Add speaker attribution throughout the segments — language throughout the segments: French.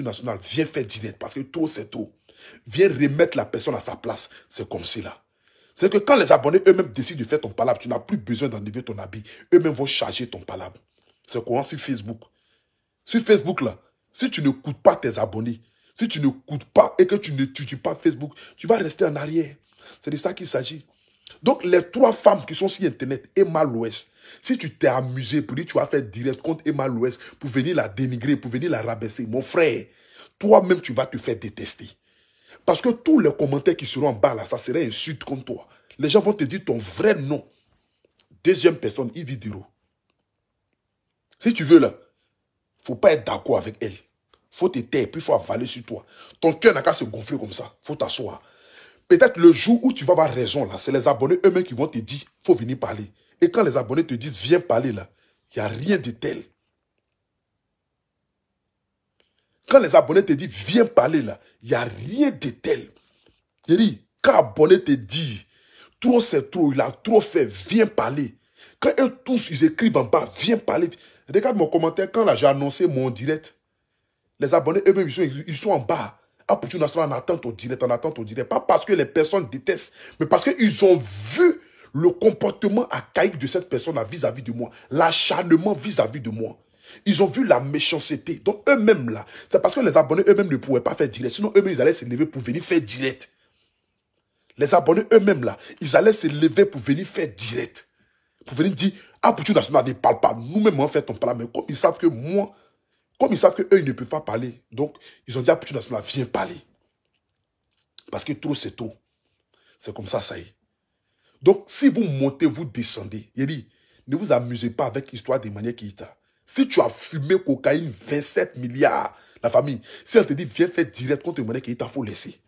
Speaker 1: national, viens faire direct parce que trop c'est trop. Viens remettre la personne à sa place. C'est comme cela. C'est que quand les abonnés eux-mêmes décident de faire ton palabre, tu n'as plus besoin d'enlever ton habit. Eux-mêmes vont charger ton palabre. C'est comment sur Facebook. Sur Facebook, là, si tu ne coûtes pas tes abonnés, si tu ne coûtes pas et que tu ne tues pas Facebook, tu vas rester en arrière. C'est de ça qu'il s'agit. Donc, les 3 femmes qui sont sur Internet, Emma Loès, si tu t'es amusé pour dire tu vas faire direct contre Emma Loès pour venir la dénigrer, pour venir la rabaisser, mon frère, toi-même, tu vas te faire détester. Parce que tous les commentaires qui seront en bas, là, ça serait une insulte contre toi. Les gens vont te dire ton vrai nom. Deuxième personne, Yves Diro. Si tu veux, là, faut pas être d'accord avec elle. Faut te taire, puis il faut avaler sur toi. Ton cœur n'a qu'à se gonfler comme ça. Faut t'asseoir. Peut-être le jour où tu vas avoir raison, là, c'est les abonnés eux-mêmes qui vont te dire, faut venir parler. Et quand les abonnés te disent, viens parler, là, il n'y a rien de tel. Quand les abonnés te disent, viens parler, là, il n'y a rien de tel. Je dis, quand abonné te dit, trop c'est trop, il a trop fait, viens parler. Quand eux tous, ils écrivent en bas, viens parler. Regarde mon commentaire, quand là j'ai annoncé mon direct, les abonnés eux-mêmes, ils sont en bas. Ah, pour national, on attend ton direct, on attend ton direct. Pas parce que les personnes détestent, mais parce qu'ils ont vu le comportement archaïque de cette personne vis-à-vis de moi. L'acharnement vis-à-vis de moi. Ils ont vu la méchanceté. Donc eux-mêmes là, c'est parce que les abonnés eux-mêmes ne pouvaient pas faire direct. Sinon eux-mêmes, ils allaient se lever pour venir faire direct. Les abonnés eux-mêmes là, ils allaient se lever pour venir faire direct. Pour venir dire, ah, pour national ne parle pas. Nous-mêmes, on fait ton parler. Mais comme ils savent que moi, comme ils savent qu'eux, ils ne peuvent pas parler, donc ils ont dit à Poutou National, viens parler. Parce que trop, c'est trop. C'est comme ça, ça y est. Donc, si vous montez, vous descendez, il dit, ne vous amusez pas avec l'histoire d'Emmanuel Keïta. Si tu as fumé cocaïne 27 milliards, la famille, si on te dit, viens faire direct contre Emmanuel Keïta, il faut laisser.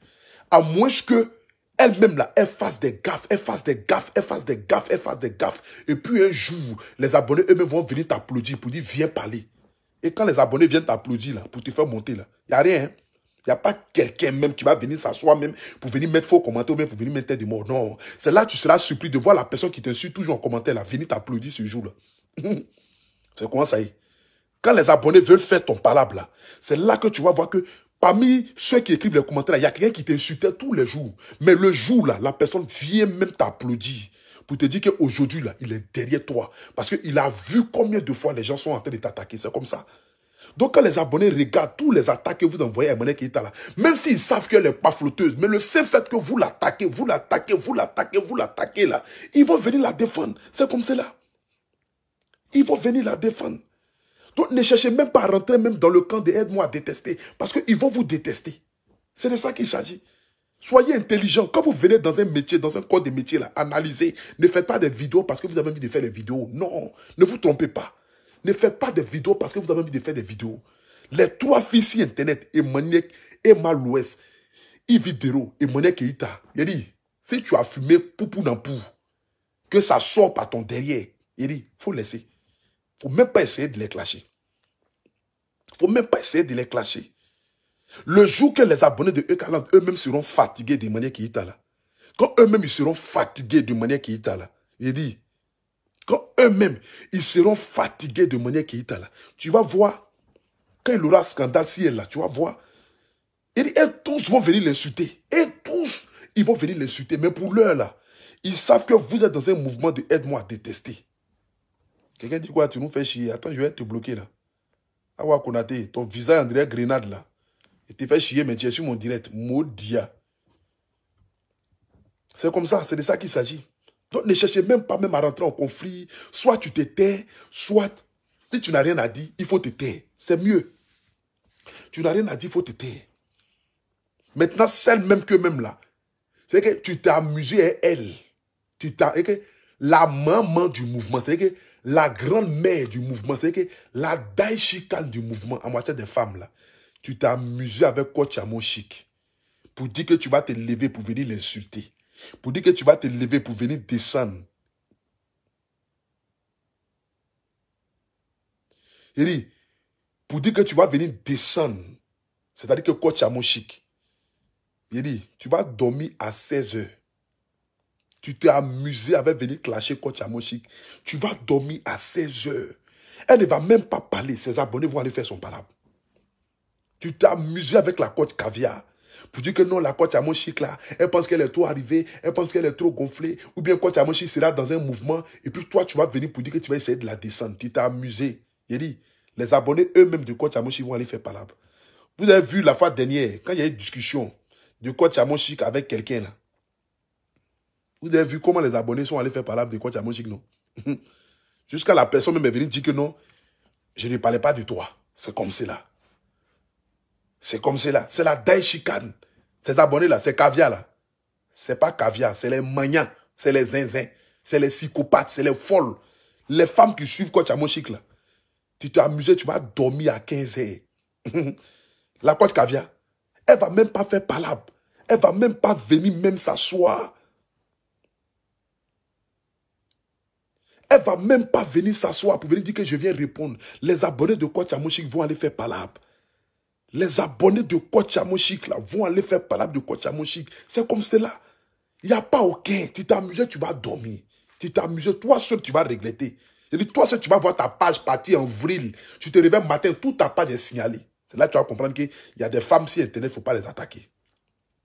Speaker 1: À moins que elle-même, là, elle fasse des gaffes, elle fasse des gaffes, elle fasse des gaffes, elle fasse des gaffes. Et puis un jour, les abonnés eux-mêmes vont venir t'applaudir pour dire, viens parler. Et quand les abonnés viennent t'applaudir là, pour te faire monter là, il n'y a rien. Il n'y a pas quelqu'un même qui va venir s'asseoir même pour venir mettre faux commentaires ou même pour venir mettre des mots. Non, c'est là que tu seras surpris de voir la personne qui t'insulte toujours en commentaire là, venir t'applaudir ce jour-là. C'est comment ça y est. Quand les abonnés veulent faire ton palabre là, c'est là que tu vas voir que parmi ceux qui écrivent les commentaires là, il y a quelqu'un qui t'insultait tous les jours. Mais le jour là, la personne vient même t'applaudir pour te dire qu'aujourd'hui, là, il est derrière toi. Parce qu'il a vu combien de fois les gens sont en train de t'attaquer. C'est comme ça. Donc, quand les abonnés regardent tous les attaques que vous envoyez à Emmanuel Keïta, là, même s'ils savent qu'elle n'est pas flotteuse, mais le seul fait que vous l'attaquez, vous l'attaquez, vous l'attaquez, vous l'attaquez, là, ils vont venir la défendre. C'est comme cela. Ils vont venir la défendre. Donc, ne cherchez même pas à rentrer même dans le camp de aide-moi à détester. Parce qu'ils vont vous détester. C'est de ça qu'il s'agit. Soyez intelligent. Quand vous venez dans un métier, dans un corps de métier, là, analysez. Ne faites pas des vidéos parce que vous avez envie de faire des vidéos. Non, ne vous trompez pas. Ne faites pas des vidéos parce que vous avez envie de faire des vidéos. Les 3 filles sur Internet, Emmanuel, Emma Loès, Yves Dero, Emmanuel Keïta, il dit, si tu as fumé poupou nampou, que ça sort par ton derrière, il dit, il faut laisser. Il ne faut même pas essayer de les clasher. Il ne faut même pas essayer de les clasher. Le jour que les abonnés de Ekaland eux-mêmes seront fatigués de manière Keïta là, quand eux-mêmes ils seront fatigués de manière Keïta là, il dit, quand eux-mêmes ils seront fatigués de manière Keïta là, tu vas voir, quand il aura scandale si elle là, tu vas voir, il dit, et tous vont venir l'insulter, et tous ils vont venir l'insulter, mais pour l'heure là, ils savent que vous êtes dans un mouvement de aide-moi à détester. Quelqu'un dit quoi, tu nous fais chier, attends, je vais te bloquer là. Awa Konate, ton visage André Grenade là. Et tu fais chier, mais tu es sur mon direct. Maudia. C'est comme ça, c'est de ça qu'il s'agit. Donc ne cherchez même pas même à rentrer en conflit. Soit tu te tais, soit si tu n'as rien à dire, il faut te taire. C'est mieux. Tu n'as rien à dire, il faut te taire. Maintenant, celle même que même là, c'est que tu t'es amusé à elle. La maman du mouvement, c'est que la grande-mère du mouvement, c'est que la daïchikan du mouvement en matière des femmes là. Tu t'es amusé avec Coach Amo Chic pour dire que tu vas te lever pour venir l'insulter. Pour dire que tu vas te lever pour venir descendre. Il dit, pour dire que tu vas venir descendre, c'est-à-dire que Coach Amo Chic, il dit, tu vas dormir à 16 heures. Tu t'es amusé avec venir clasher Coach Amo Chic. Tu vas dormir à 16 heures. Elle ne va même pas parler. Ses abonnés vont aller faire son palabre. Tu t'es amusé avec la coach caviar. Pour dire que non, la coach Amon Chic là, elle pense qu'elle est trop arrivée, elle pense qu'elle est trop gonflée. Ou bien coach Amon Chic sera dans un mouvement. Et puis toi, tu vas venir pour dire que tu vas essayer de la descendre. Tu t'es amusé. Il dit, les abonnés eux-mêmes de coach Amon Chic vont aller faire palabre. Vous avez vu la fois dernière, quand il y a eu une discussion de coach Amon Chic avec quelqu'un là. Vous avez vu comment les abonnés sont allés faire palabre de coach Amon Chic, non? Jusqu'à la personne même est venue dire que non, je ne parlais pas de toi. C'est comme cela. C'est comme cela. C'est la daïchicane. Ces abonnés-là, c'est caviar là. C'est pas caviar, c'est les magnans, c'est les zinzins, c'est les psychopathes, c'est les folles. Les femmes qui suivent coach Amon Chic là. Tu t'es amusé, tu vas dormir à 15 heures. La coach caviar, elle va même pas faire palabre. Elle va même pas venir même s'asseoir. Elle va même pas venir s'asseoir pour venir dire que je viens répondre. Les abonnés de coach Amon Chic vont aller faire palabre. Les abonnés de coach Amon Chic là vont aller faire palabre de coach Amon Chic. C'est comme cela. Il n'y a pas aucun. Tu t'es amusé, tu vas dormir. Tu t'es amusé, toi seul, tu vas regretter. Je dis, toi seul, tu vas voir ta page partir en vrille. Tu te réveilles matin, toute ta page est signalée. C'est là que tu vas comprendre qu'il y a des femmes sur Internet, il ne faut pas les attaquer.